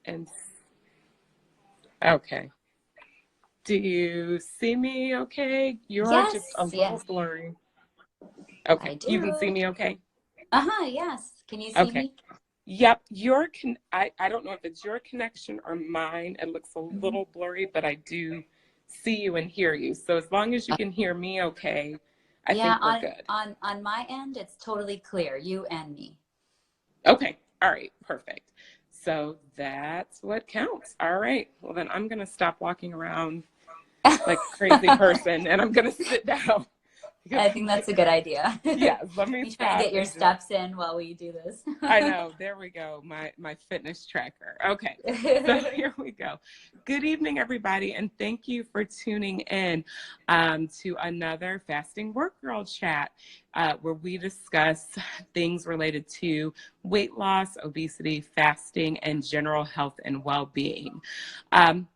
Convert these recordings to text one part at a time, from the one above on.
And okay. Do you see me okay? You're just a Yes, little yes, blurry. I Okay. You can see do. me okay? Yes. Can you see Okay. me? Yep. I don't know if it's your connection or mine. It looks a Mhm. little blurry, but I do see you and hear you. So as long as you can hear me okay, I Yeah, think we're good. on my end, it's totally clear, you and me. Okay. All right. Perfect. So that's what counts. All right. Well, then I'm going to stop walking around like a crazy person and I'm going to sit down because I I'm think that's like, a good idea. yes, let me You try and stop get your and just, steps in while we do this. I know, there we go, my fitness tracker. Okay, so here we go. Good evening, everybody, and thank you for tuning in to another Fasting Work Girl Chat, where we discuss things related to weight loss, obesity, fasting, and general health and well-being. Um,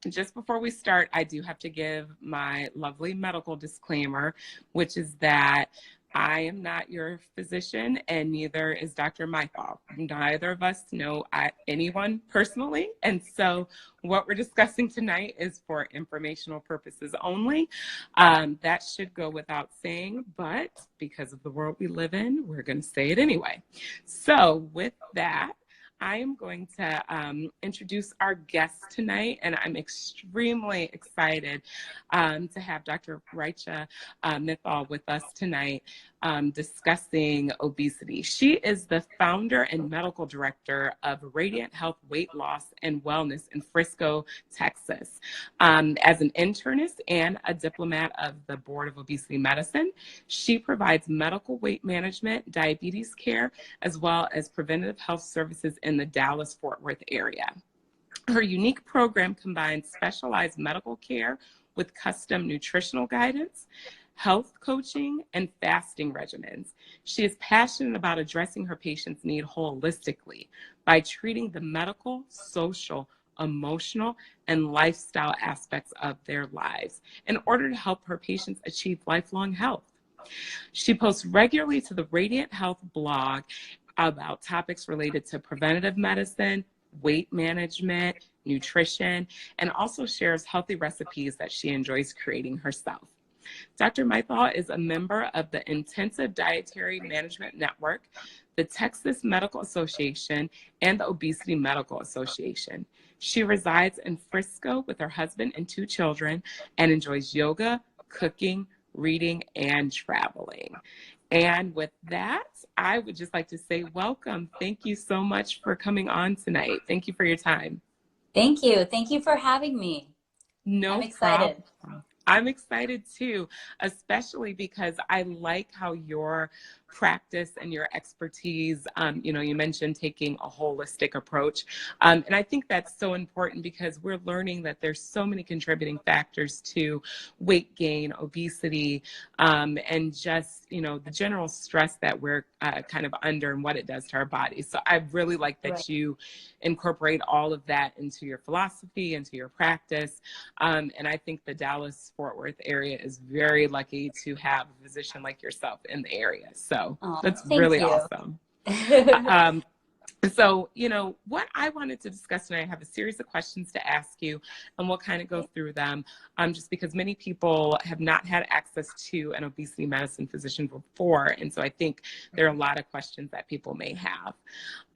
just before we start, I do have to give my lovely medical disclaimer, which is that I am not your physician and neither is Dr. Mittal. Neither of us know anyone personally. And so what we're discussing tonight is for informational purposes only. That should go without saying, but because of the world we live in, we're going to say it anyway. So with that, I am going to introduce our guest tonight, and I'm extremely excited to have Dr. Richa Mittal with us tonight discussing obesity. She is the founder and medical director of Radiant Health Weight Loss and Wellness in Frisco, Texas. As an internist and a diplomat of the Board of Obesity Medicine, she provides medical weight management, diabetes care, as well as preventative health services in the Dallas-Fort Worth area. Her unique program combines specialized medical care with custom nutritional guidance, health coaching, and fasting regimens. She is passionate about addressing her patients' need holistically by treating the medical, social, emotional, and lifestyle aspects of their lives in order to help her patients achieve lifelong health. She posts regularly to the Radiant Health blog about topics related to preventative medicine, weight management, nutrition, and also shares healthy recipes that she enjoys creating herself. Dr. Mittal is a member of the Intensive Dietary Management Network, the Texas Medical Association, and the Obesity Medical Association. She resides in Frisco with her husband and 2 children and enjoys yoga, cooking, reading, and traveling. And with that, I would just like to say welcome. Thank you so much for coming on tonight. Thank you for your time. Thank you. Thank you for having me. I'm No problem. excited. I'm excited too, especially because I like how your practice and your expertise, you mentioned taking a holistic approach. And I think that's so important because we're learning that there's so many contributing factors to weight gain, obesity, and just, the general stress that we're kind of under and what it does to our bodies. So I really like Right. that you incorporate all of that into your philosophy, into your practice. And I think the Dallas-Fort Worth area is very lucky to have a physician like yourself in the area. So Oh, that's thank really you. awesome. Um, so, what I wanted to discuss tonight, I have a series of questions to ask you, and we'll kind of go through them just because many people have not had access to an obesity medicine physician before. And so I think there are a lot of questions that people may have.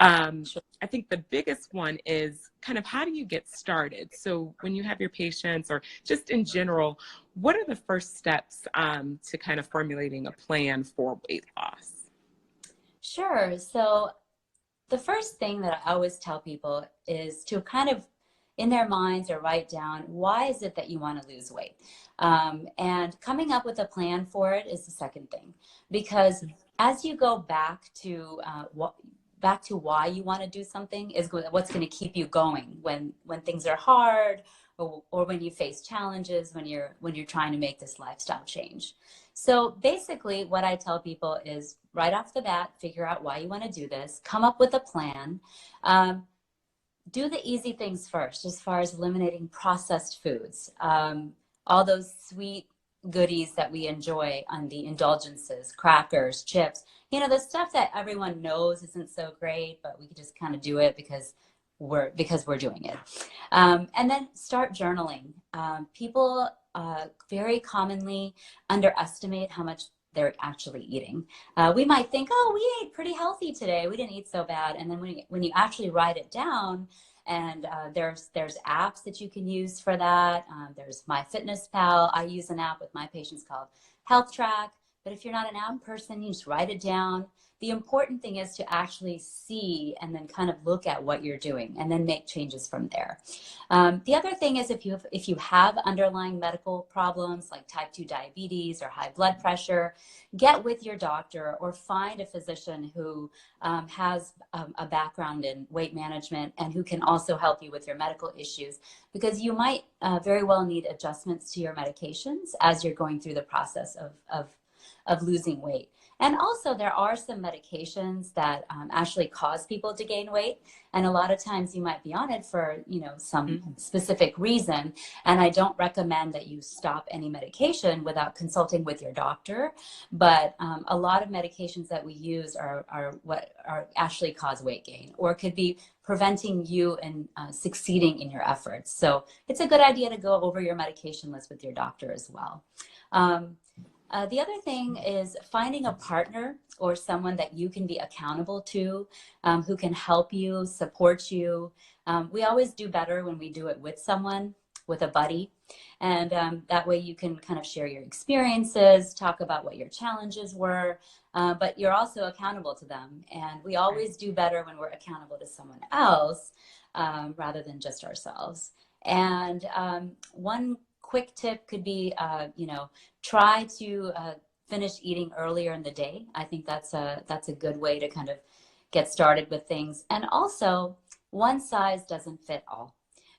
I think the biggest one is kind of how do you get started? So when you have your patients or just in general, what are the first steps to kind of formulating a plan for weight loss? Sure. So the first thing that I always tell people is to kind of in their minds or write down why is it that you want to lose weight, and coming up with a plan for it is the second thing, because as you go back to why you want to do something is what's going to keep you going when things are hard, or when you face challenges when you're trying to make this lifestyle change. So basically what I tell people is right off the bat, figure out why you want to do this, come up with a plan. Do the easy things first, as far as eliminating processed foods, all those sweet goodies that we enjoy on the indulgences, crackers, chips, the stuff that everyone knows isn't so great, but we can just kind of do it because because we're doing it. And then start journaling. People very commonly underestimate how much they're actually eating. We might think, oh, we ate pretty healthy today. We didn't eat so bad. And then when you actually write it down, and there's apps that you can use for that. There's MyFitnessPal. I use an app with my patients called Health Track. But if you're not an app person, you just write it down. The important thing is to actually see and then kind of look at what you're doing and then make changes from there. The other thing is if you have underlying medical problems like type 2 diabetes or high blood pressure, get with your doctor or find a physician who has a background in weight management and who can also help you with your medical issues, because you might very well need adjustments to your medications as you're going through the process of losing weight. And also there are some medications that actually cause people to gain weight. And a lot of times you might be on it for, some specific reason. And I don't recommend that you stop any medication without consulting with your doctor. But a lot of medications that we use are what are actually cause weight gain, or could be preventing you in succeeding in your efforts. So it's a good idea to go over your medication list with your doctor as well. The other thing is finding a partner or someone that you can be accountable to, who can help you, support you. We always do better when we do it with someone, with a buddy. And that way you can kind of share your experiences, talk about what your challenges were, but you're also accountable to them. And we always do better when we're accountable to someone else rather than just ourselves. And one quick tip could be, try to finish eating earlier in the day. I think that's a good way to kind of get started with things. And also, one size doesn't fit all.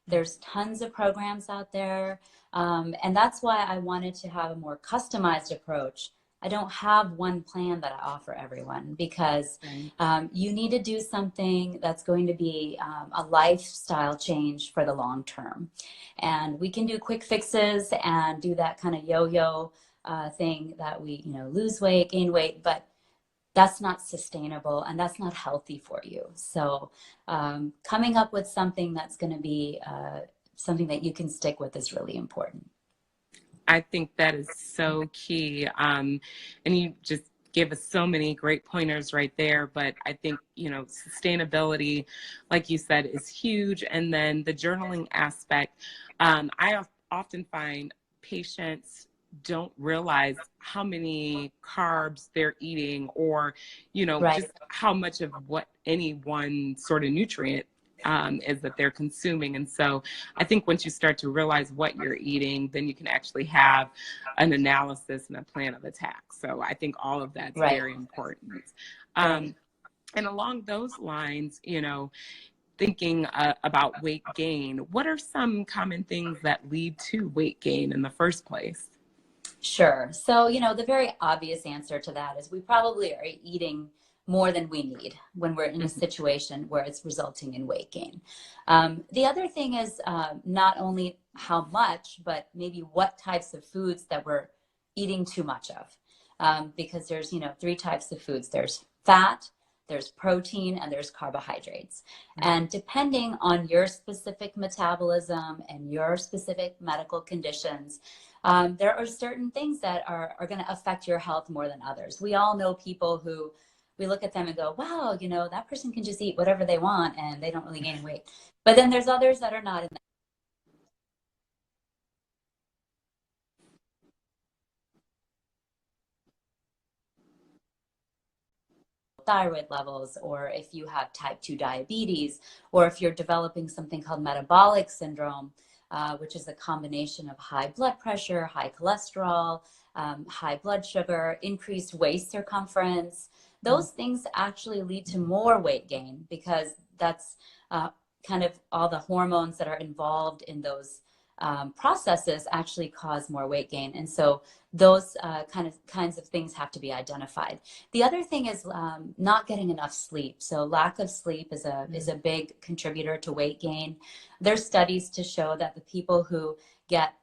There's tons of programs out there. And that's why I wanted to have a more customized approach. I don't have one plan that I offer everyone, because you need to do something that's going to be a lifestyle change for the long term. And we can do quick fixes and do that kind of yo-yo thing that we, lose weight, gain weight, but that's not sustainable and that's not healthy for you. So coming up with something that's going to be something that you can stick with is really important. I think that is so key. And you just gave us so many great pointers right there. But I think, sustainability, like you said, is huge. And then the journaling aspect, I often find patients don't realize how many carbs they're eating, or, just how much of what any one sort of nutrient is that they're consuming. And so I think once you start to realize what you're eating, then you can actually have an analysis and a plan of attack. So I think all of that's very important. And along those lines, thinking about weight gain, what are some common things that lead to weight gain in the first place? Sure. So, the very obvious answer to that is we probably are eating more than we need when we're in a situation where it's resulting in weight gain. The other thing is not only how much, but maybe what types of foods that we're eating too much of. Because there's, 3 types of foods. There's fat, there's protein, and there's carbohydrates. And depending on your specific metabolism and your specific medical conditions, there are certain things that are going to affect your health more than others. We all know people who we look at them and go, wow, that person can just eat whatever they want and they don't really gain weight. But then there's others that are not in that. Thyroid levels, or if you have type 2 diabetes, or if you're developing something called metabolic syndrome, which is a combination of high blood pressure, high cholesterol, high blood sugar, increased waist circumference. Those things actually lead to more weight gain, because that's kind of all the hormones that are involved in those processes actually cause more weight gain. And so those kinds of things have to be identified. The other thing is not getting enough sleep. So lack of sleep is a big contributor to weight gain. There's studies to show that the people who get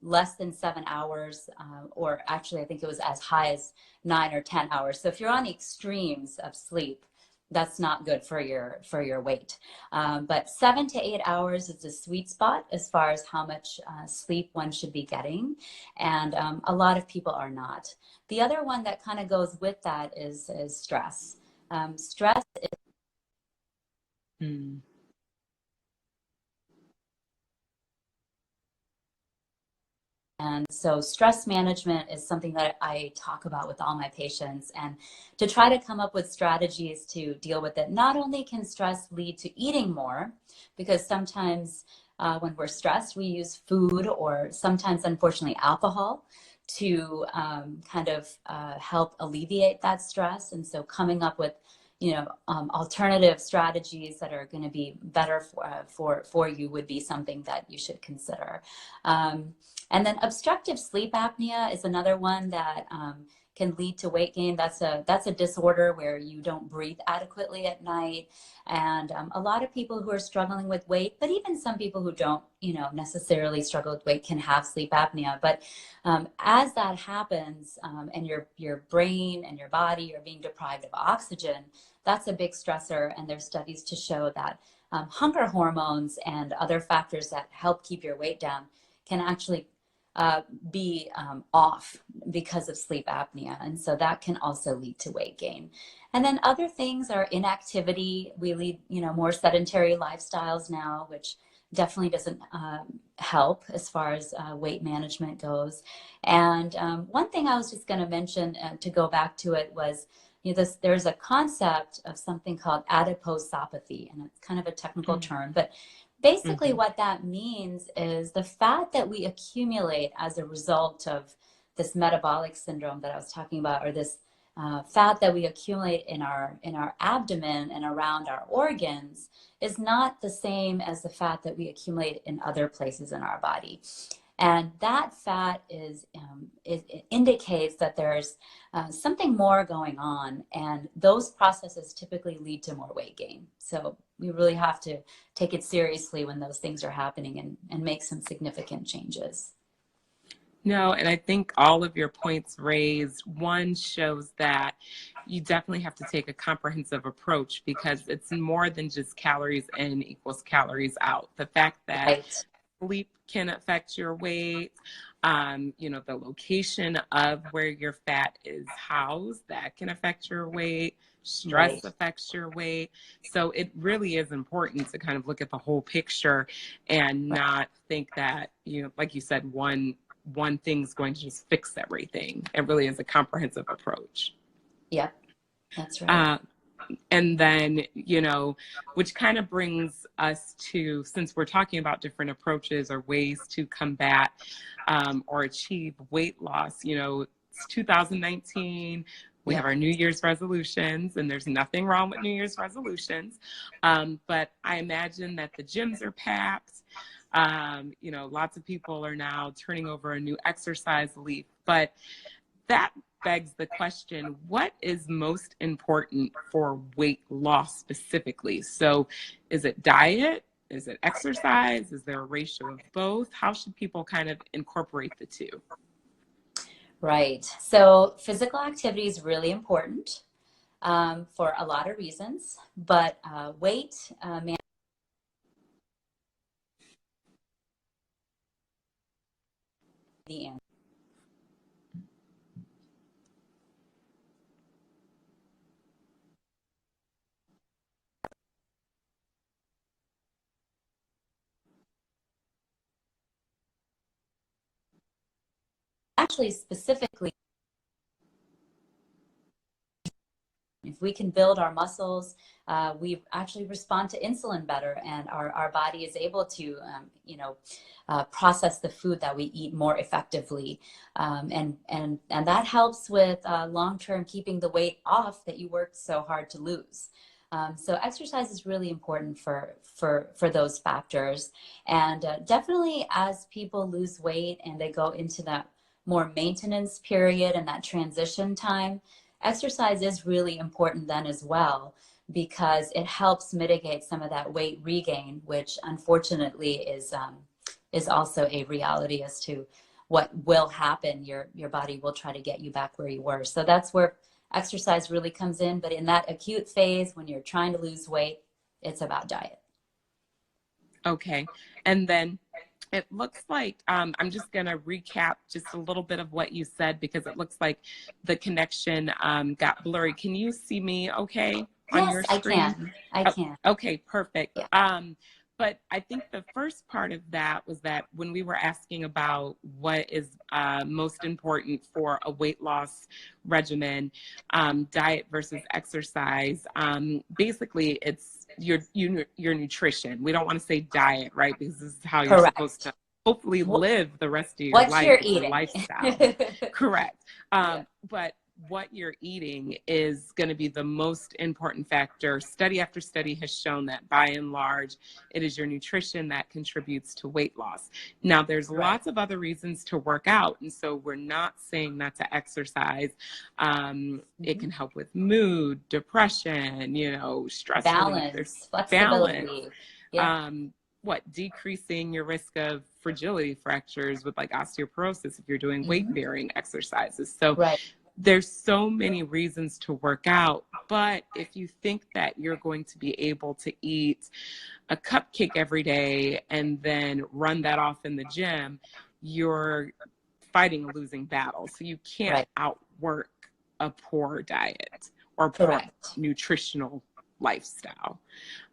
less than 7 hours, or actually I think it was as high as 9 or 10 hours. So if you're on the extremes of sleep, that's not good for your weight. But 7 to 8 hours is the sweet spot as far as how much sleep one should be getting, and a lot of people are not. The other one that kind of goes with that is stress. Stress is And so stress management is something that I talk about with all my patients, and to try to come up with strategies to deal with it. Not only can stress lead to eating more, because sometimes when we're stressed, we use food or sometimes, unfortunately, alcohol to kind of help alleviate that stress. And so coming up with alternative strategies that are going to be better for you would be something that you should consider. And then obstructive sleep apnea is another one that can lead to weight gain. That's a disorder where you don't breathe adequately at night. And a lot of people who are struggling with weight, but even some people who don't, necessarily struggle with weight, can have sleep apnea. But as that happens, and your brain and your body are being deprived of oxygen, that's a big stressor. And there's studies to show that hunger hormones and other factors that help keep your weight down can actually be off because of sleep apnea. And so that can also lead to weight gain. And then other things are inactivity. We lead, more sedentary lifestyles now, which definitely doesn't help as far as weight management goes. And one thing I was just going to mention to go back to it was, there's a concept of something called adiposopathy, and it's kind of a technical term, but basically what that means is the fat that we accumulate as a result of this metabolic syndrome that I was talking about, or this fat that we accumulate in our abdomen and around our organs, is not the same as the fat that we accumulate in other places in our body. And that fat it indicates that there's something more going on, and those processes typically lead to more weight gain. So we really have to take it seriously when those things are happening and make some significant changes. No, and I think all of your points raised, one, shows that you definitely have to take a comprehensive approach, because it's more than just calories in equals calories out. The fact that sleep can affect your weight, the location of where your fat is housed, that can affect your weight. Stress affects your weight. So it really is important to kind of look at the whole picture and not think that, like you said, one thing's going to just fix everything. It really is a comprehensive approach. Yep, that's right. And then, which kind of brings us to, since we're talking about different approaches or ways to combat or achieve weight loss, it's 2019. We have our New Year's resolutions, and there's nothing wrong with New Year's resolutions. But I imagine that the gyms are packed. Lots of people are now turning over a new exercise leaf. But that begs the question, what is most important for weight loss specifically? So is it diet? Is it exercise? Is there a ratio of both? How should people kind of incorporate the two? Right. So physical activity is really important for a lot of reasons, but weight management, the answer. Actually, specifically, if we can build our muscles, we actually respond to insulin better, and our body is able to, process the food that we eat more effectively. And that helps with long-term keeping the weight off that you worked so hard to lose. So exercise is really important for those factors. And definitely as people lose weight and they go into that more maintenance period and that transition time, exercise is really important then as well, because it helps mitigate some of that weight regain, which unfortunately is also a reality as to what will happen. Your body will try to get you back where you were. So that's where exercise really comes in. But in that acute phase, when you're trying to lose weight, it's about diet. Okay. And then it looks like, I'm just going to recap just a little bit of what you said, because it looks like the connection got blurry. Can you see me okay on your screen? I can. Okay, perfect. Yeah. But I think the first part of that was that when we were asking about what is most important for a weight loss regimen, diet versus exercise, basically it's your nutrition. We don't want to say diet, right? Because this is how you're Correct. supposed to hopefully live the rest of your What life. you're It's eating. a lifestyle. Correct. Yeah. But what you're eating is going to be the most important factor. Study after study has shown that by and large, it is your nutrition that contributes to weight loss. Now, there's lots of other reasons to work out. And so we're not saying not to exercise. It can help with mood, depression, stress relief. There's Balance, flexibility. balance. Yeah. Decreasing your risk of fragility fractures with like osteoporosis if you're doing weight bearing exercises. So there's so many reasons to work out, but if you think that you're going to be able to eat a cupcake every day and then run that off in the gym, you're fighting a losing battle. So you can't outwork a poor diet or poor nutritional lifestyle.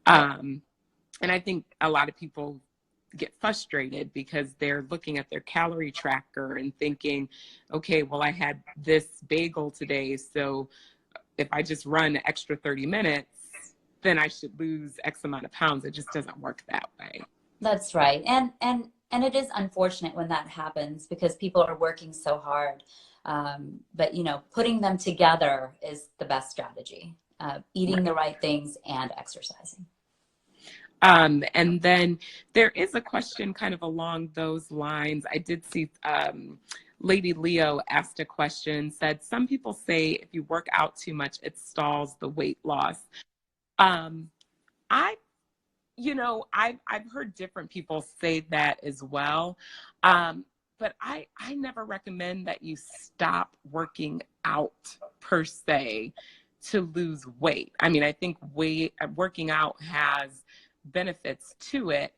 And I think a lot of people get frustrated because they're looking at their calorie tracker and thinking, okay, well, I had this bagel today, so if I just run an extra 30 minutes, then I should lose X amount of pounds. It just doesn't work that way. That's right. And it is unfortunate when that happens because people are working so hard. But, putting them together is the best strategy, eating the right things and exercising. And then there is a question kind of along those lines. I did see Lady Leo asked a question, said, some people say if you work out too much, it stalls the weight loss. I've heard different people say that as well. But I never recommend that you stop working out per se to lose weight. I mean, I think working out has benefits to it.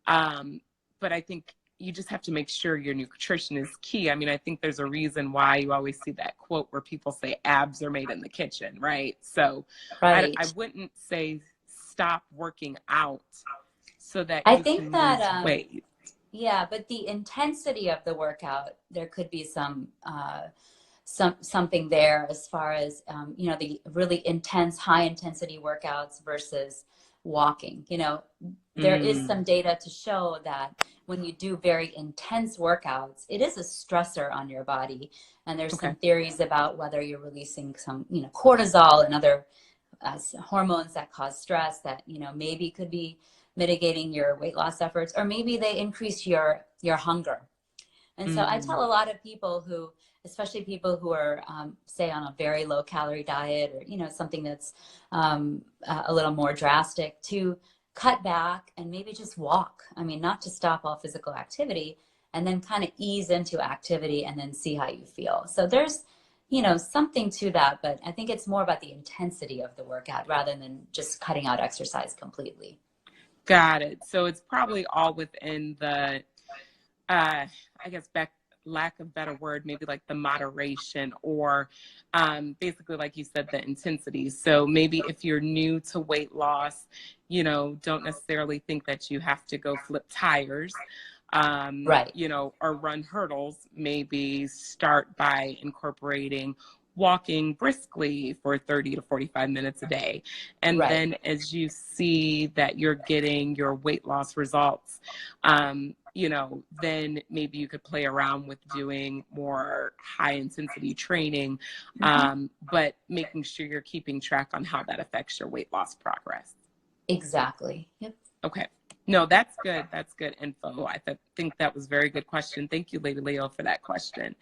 But I think you just have to make sure your nutrition is key. I mean, I think there's a reason why you always see that quote where people say abs are made in the kitchen, right? So I wouldn't say stop working out so that you can lose weight. Yeah, but the intensity of the workout, there could be something there as far as, the really intense, high intensity workouts versus walking. There is some data to show that when you do very intense workouts, it is a stressor on your body. And there's some theories about whether you're releasing some, cortisol and other hormones that cause stress that, maybe could be mitigating your weight loss efforts, or maybe they increase your hunger. And so I tell a lot of people who, especially people who are, say, on a very low calorie diet or, something that's a little more drastic, to cut back and maybe just walk. I mean, not to stop all physical activity, and then kind of ease into activity and then see how you feel. So there's, something to that, but I think it's more about the intensity of the workout rather than just cutting out exercise completely. Got it. So it's probably all within the, I guess, lack of better word, maybe like the moderation or basically, like you said, the intensity. So maybe if you're new to weight loss, don't necessarily think that you have to go flip tires, or run hurdles. Maybe start by incorporating walking briskly for 30 to 45 minutes a day. And then as you see that you're getting your weight loss results, then maybe you could play around with doing more high intensity training, but making sure you're keeping track on how that affects your weight loss progress. Exactly. Yep. Okay. No, that's good. That's good info. I think that was a very good question. Thank you, Lady Leo, for that question.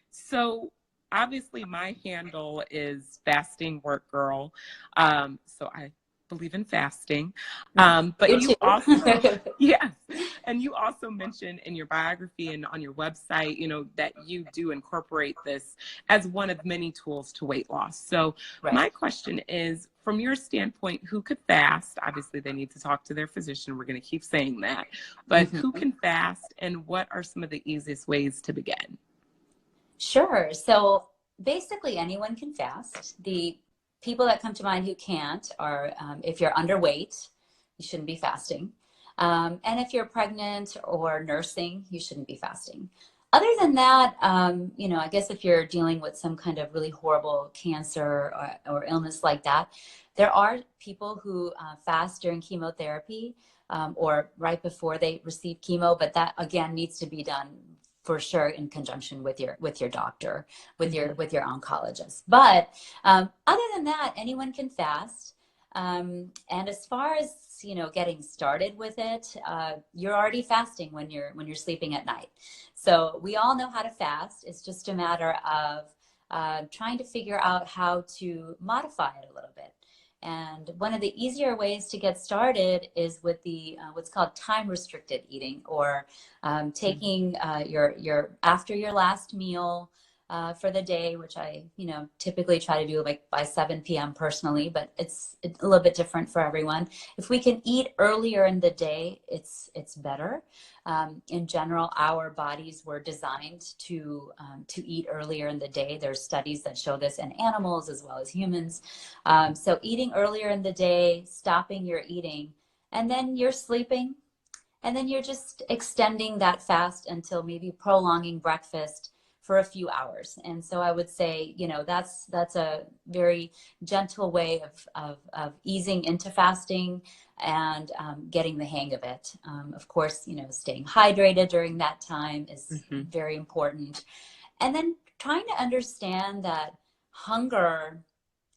So obviously my handle is Fasting Work Girl. So I believe in fasting. But Me you too. also, yes, and you also mentioned in your biography and on your website, that you do incorporate this as one of many tools to weight loss. So Right. my question is, from your standpoint, who could fast? Obviously, they need to talk to their physician. We're going to keep saying that. But who can fast, and what are some of the easiest ways to begin? Sure. So basically anyone can fast. The people that come to mind who can't are if you're underweight, you shouldn't be fasting. And if you're pregnant or nursing, you shouldn't be fasting. Other than that, I guess if you're dealing with some kind of really horrible cancer or illness like that, there are people who fast during chemotherapy or right before they receive chemo, but that again needs to be done for sure in conjunction with your doctor, with your oncologist. But other than that, anyone can fast. And as far as getting started with it, you're already fasting when you're sleeping at night. So we all know how to fast. It's just a matter of trying to figure out how to modify it a little bit. And one of the easier ways to get started is with the what's called time restricted eating, or taking your after your last meal for the day, which I typically try to do like by 7 p.m. personally, but it's a little bit different for everyone. If we can eat earlier in the day, it's better. In general, our bodies were designed to eat earlier in the day. There's studies that show this in animals as well as humans. So eating earlier in the day, stopping your eating, and then you're sleeping, and then you're just extending that fast until maybe prolonging breakfast for a few hours. And so I would say, that's a very gentle way of easing into fasting and getting the hang of it. Of course, staying hydrated during that time is very important. And then trying to understand that hunger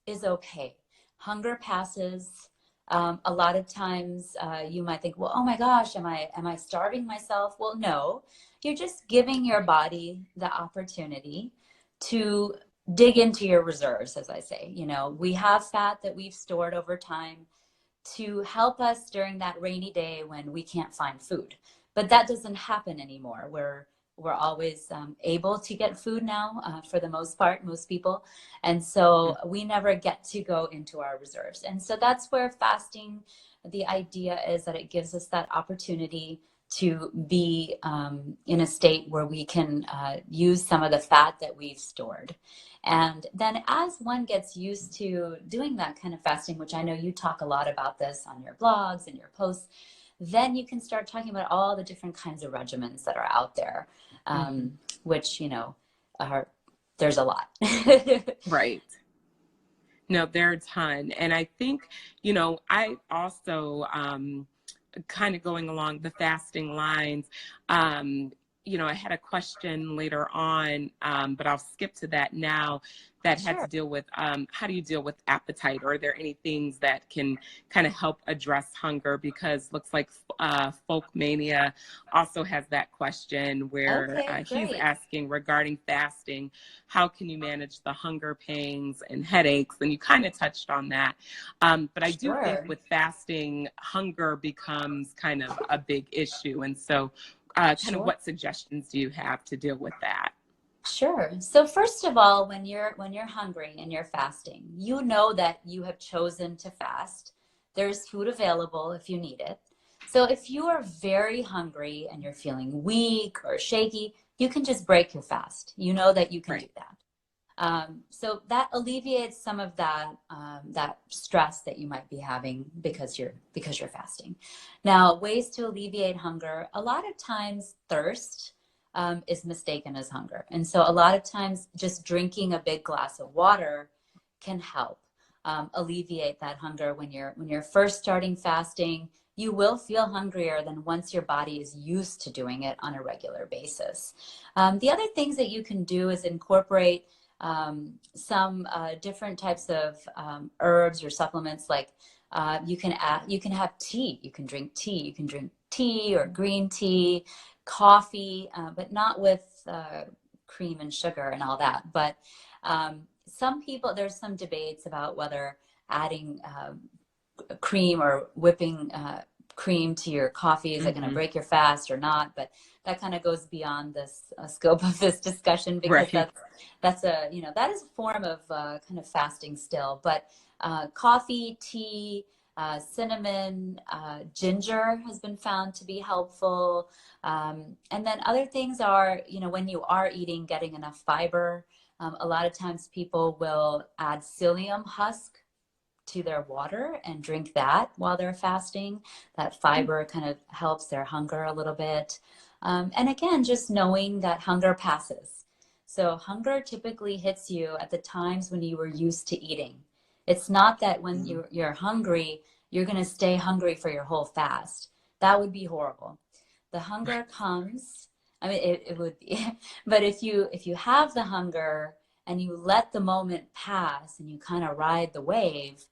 is okay. Hunger passes. A lot of times you might think, well, oh my gosh, am I starving myself? Well, no, you're just giving your body the opportunity to dig into your reserves, as I say. We have fat that we've stored over time to help us during that rainy day when we can't find food. But that doesn't happen anymore. We're always able to get food now, for the most part, most people. And so we never get to go into our reserves. And so that's where fasting, the idea is that it gives us that opportunity to be in a state where we can use some of the fat that we've stored. And then as one gets used to doing that kind of fasting, which I know you talk a lot about this on your blogs and your posts, then you can start talking about all the different kinds of regimens that are out there, which, there's a lot. Right. No, there are a ton. And I think, I also, kind of going along the fasting lines, I had a question later on, but I'll skip to that now, that had to deal with how do you deal with appetite? Or are there any things that can kind of help address hunger? Because looks like Folk Mania also has that question where he's asking regarding fasting, how can you manage the hunger pains and headaches? And you kind of touched on that. But I do think with fasting, hunger becomes kind of a big issue. And so kind of what suggestions do you have to deal with that? Sure. So first of all, when you're hungry and you're fasting, you know that you have chosen to fast. There's food available if you need it. So if you are very hungry and you're feeling weak or shaky, you can just break your fast. You know that you can do that. So that alleviates some of that that stress that you might be having because you're fasting. Now, ways to alleviate hunger. A lot of times, thirst is mistaken as hunger, and so a lot of times, just drinking a big glass of water can help alleviate that hunger. When you're first starting fasting, you will feel hungrier than once your body is used to doing it on a regular basis. The other things that you can do is incorporate some different types of herbs or supplements. Like you can have tea. You can drink tea. You can drink tea or green tea, coffee, but not with cream and sugar and all that. But some people, there's some debates about whether adding cream or whipping cream to your coffee. Is it going to break your fast or not? But that kind of goes beyond this scope of this discussion, because Right. that's a, that is a form of kind of fasting still. But coffee, tea, cinnamon, ginger has been found to be helpful. And then other things are, when you are eating, getting enough fiber. A lot of times people will add psyllium husk to their water and drink that while they're fasting. That fiber kind of helps their hunger a little bit. And again, just knowing that hunger passes. So hunger typically hits you at the times when you were used to eating. It's not that when you're hungry, you're going to stay hungry for your whole fast. That would be horrible. The hunger comes, I mean, it would be, but if you have the hunger and you let the moment pass and you kind of ride the wave,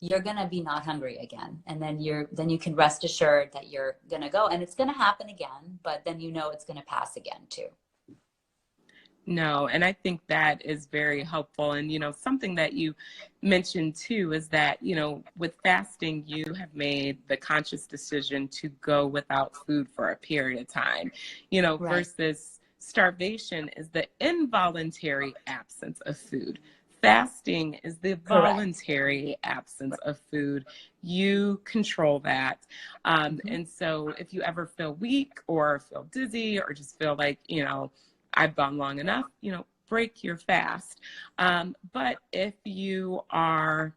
you're going to be not hungry again. And then you can rest assured that you're going to go, and it's going to happen again, but then it's going to pass again too. No, and I think that is very helpful. And, something that you mentioned too is that, with fasting, you have made the conscious decision to go without food for a period of time, Right. versus starvation is the involuntary absence of food. Fasting is the voluntary absence of food. You control that. And so if you ever feel weak or feel dizzy or just feel like, I've gone long enough, break your fast. But if you are,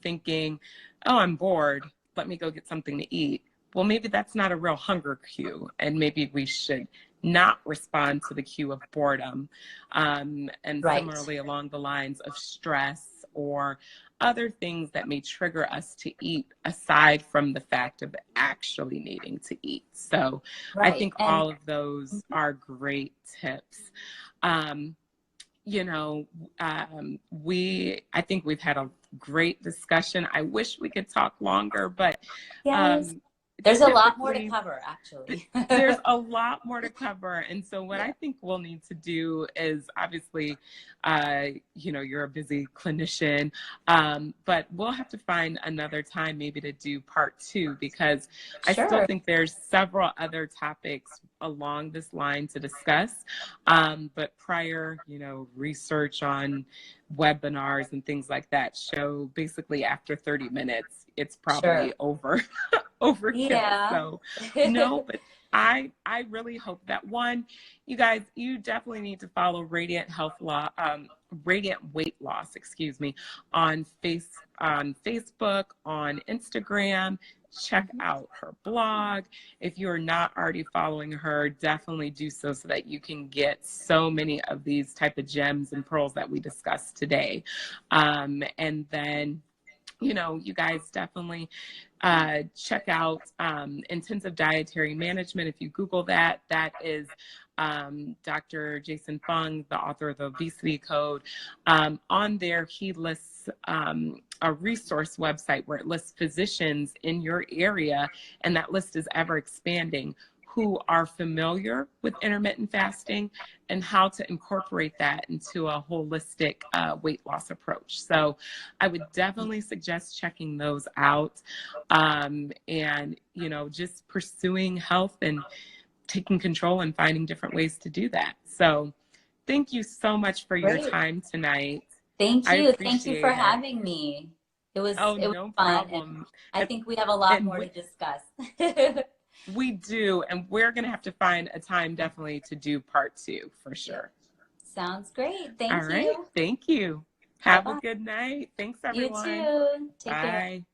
thinking, oh, I'm bored, let me go get something to eat. Well, maybe that's not a real hunger cue. And maybe we should not respond to the cue of boredom. And similarly along the lines of stress or other things that may trigger us to eat aside from the fact of actually needing to eat. So I think all of those are great tips. I think we've had a great discussion. I wish we could talk longer, but there's a lot more to cover, actually. There's a lot more to cover. And so what I think we'll need to do is, obviously, you're a busy clinician, but we'll have to find another time maybe to do part 2, because I still think there's several other topics along this line to discuss. But prior, research on webinars and things like that show basically after 30 minutes, it's probably overkill. Yeah. So no, but I really hope that, one, you guys, you definitely need to follow Radiant Weight Loss, on Facebook, on Instagram. Check out her blog. If you're not already following her, definitely do so that you can get so many of these type of gems and pearls that we discussed today. And then, you guys definitely check out Intensive Dietary Management. If you Google that, that is Dr. Jason Fung, the author of the Obesity Code. On there, he lists a resource website where it lists physicians in your area, and that list is ever expanding, who are familiar with intermittent fasting and how to incorporate that into a holistic weight loss approach. So I would definitely suggest checking those out, and, just pursuing health and taking control and finding different ways to do that. So thank you so much for your time tonight. Thank you. Thank you for having me. It was no fun. problem. I think we have a lot more to discuss. We do, and we're going to have to find a time definitely to do part 2 for sure. Sounds great. Thank you. All right. Thank you. Have a good night. Thanks, everyone. You too. Take care. Bye.